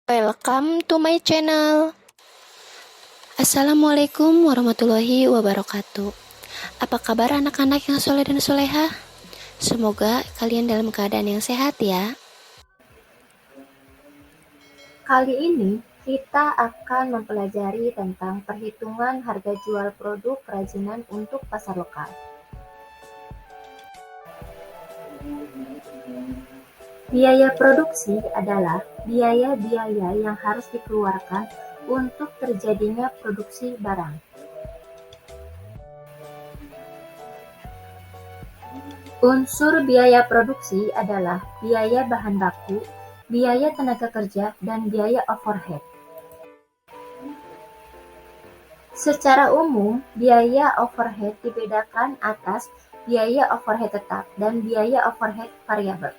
Welcome to my channel. Assalamualaikum warahmatullahi wabarakatuh. Apa kabar anak-anak yang soleh dan soleha? Semoga kalian dalam keadaan yang sehat ya. Kali ini kita akan mempelajari tentang perhitungan harga jual produk kerajinan untuk pasar lokal. Biaya produksi adalah biaya-biaya yang harus dikeluarkan untuk terjadinya produksi barang. Unsur biaya produksi adalah biaya bahan baku, biaya tenaga kerja, dan biaya overhead. Secara umum, biaya overhead dibedakan atas biaya overhead tetap dan biaya overhead variabel.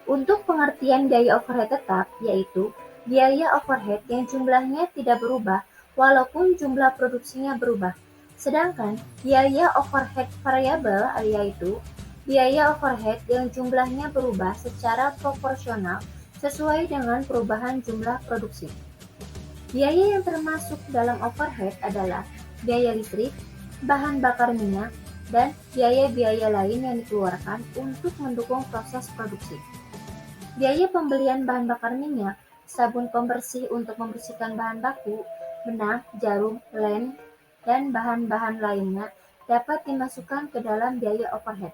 Untuk pengertian biaya overhead tetap, yaitu biaya overhead yang jumlahnya tidak berubah walaupun jumlah produksinya berubah. Sedangkan biaya overhead variabel yaitu biaya overhead yang jumlahnya berubah secara proporsional sesuai dengan perubahan jumlah produksi. Biaya yang termasuk dalam overhead adalah biaya listrik, bahan bakar minyak, dan biaya-biaya lain yang dikeluarkan untuk mendukung proses produksi. Biaya pembelian bahan bakar minyak, sabun pembersih untuk membersihkan bahan baku, benang, jarum, lem, dan bahan-bahan lainnya dapat dimasukkan ke dalam biaya overhead.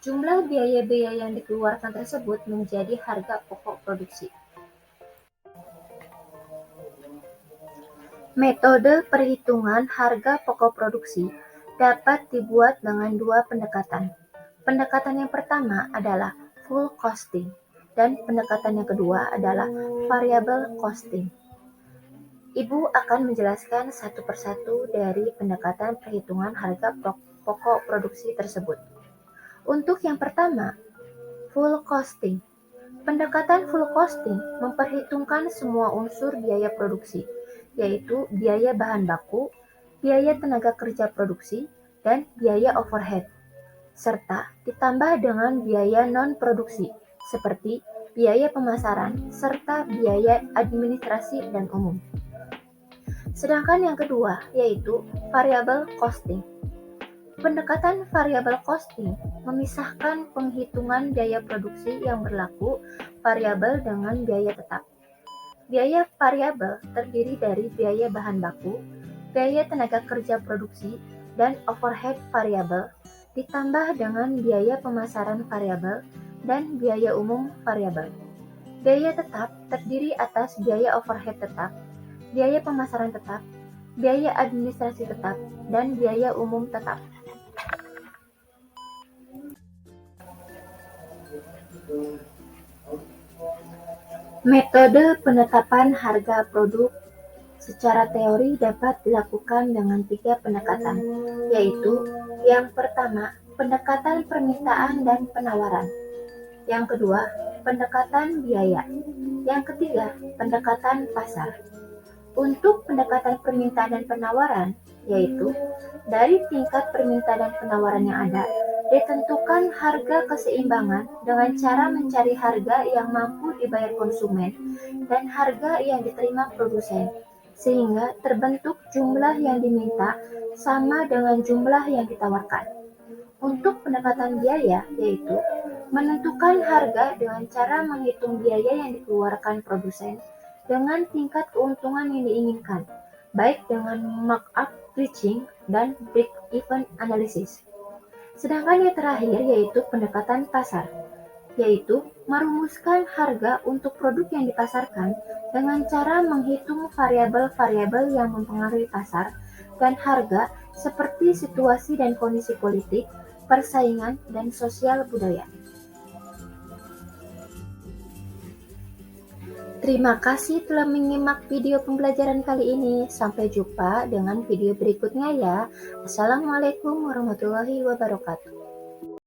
Jumlah biaya-biaya yang dikeluarkan tersebut menjadi harga pokok produksi. Metode perhitungan harga pokok produksi dapat dibuat dengan dua pendekatan. Pendekatan yang pertama adalah full costing, dan pendekatan yang kedua adalah variable costing. Ibu akan menjelaskan satu persatu dari pendekatan perhitungan harga pokok produksi tersebut. Untuk yang pertama, full costing. Pendekatan full costing memperhitungkan semua unsur biaya produksi, yaitu biaya bahan baku, biaya tenaga kerja produksi, dan biaya overhead, serta ditambah dengan biaya non-produksi, seperti biaya pemasaran, serta biaya administrasi dan umum. Sedangkan yang kedua, yaitu variable costing. Pendekatan variable costing memisahkan penghitungan biaya produksi yang berlaku variabel dengan biaya tetap. Biaya variabel terdiri dari biaya bahan baku, biaya tenaga kerja produksi, dan overhead variabel, ditambah dengan biaya pemasaran variabel dan biaya umum variabel. Biaya tetap terdiri atas biaya overhead tetap, biaya pemasaran tetap, biaya administrasi tetap, dan biaya umum tetap. Metode penetapan harga produk secara teori dapat dilakukan dengan tiga pendekatan, yaitu yang pertama, pendekatan permintaan dan penawaran. Yang kedua, pendekatan biaya. Yang ketiga, pendekatan pasar. Untuk pendekatan permintaan dan penawaran, yaitu dari tingkat permintaan dan penawaran yang ada, ditentukan harga keseimbangan dengan cara mencari harga yang mampu dibayar konsumen dan harga yang diterima produsen, sehingga terbentuk jumlah yang diminta sama dengan jumlah yang ditawarkan. Untuk pendekatan biaya, yaitu menentukan harga dengan cara menghitung biaya yang dikeluarkan produsen dengan tingkat keuntungan yang diinginkan, baik dengan markup pricing dan break-even analysis. Sedangkan yang terakhir yaitu pendekatan pasar, yaitu merumuskan harga untuk produk yang dipasarkan dengan cara menghitung variabel-variabel yang mempengaruhi pasar dan harga seperti situasi dan kondisi politik, persaingan, dan sosial budaya. Terima kasih telah menyimak video pembelajaran kali ini. Sampai jumpa dengan video berikutnya ya. Assalamualaikum warahmatullahi wabarakatuh.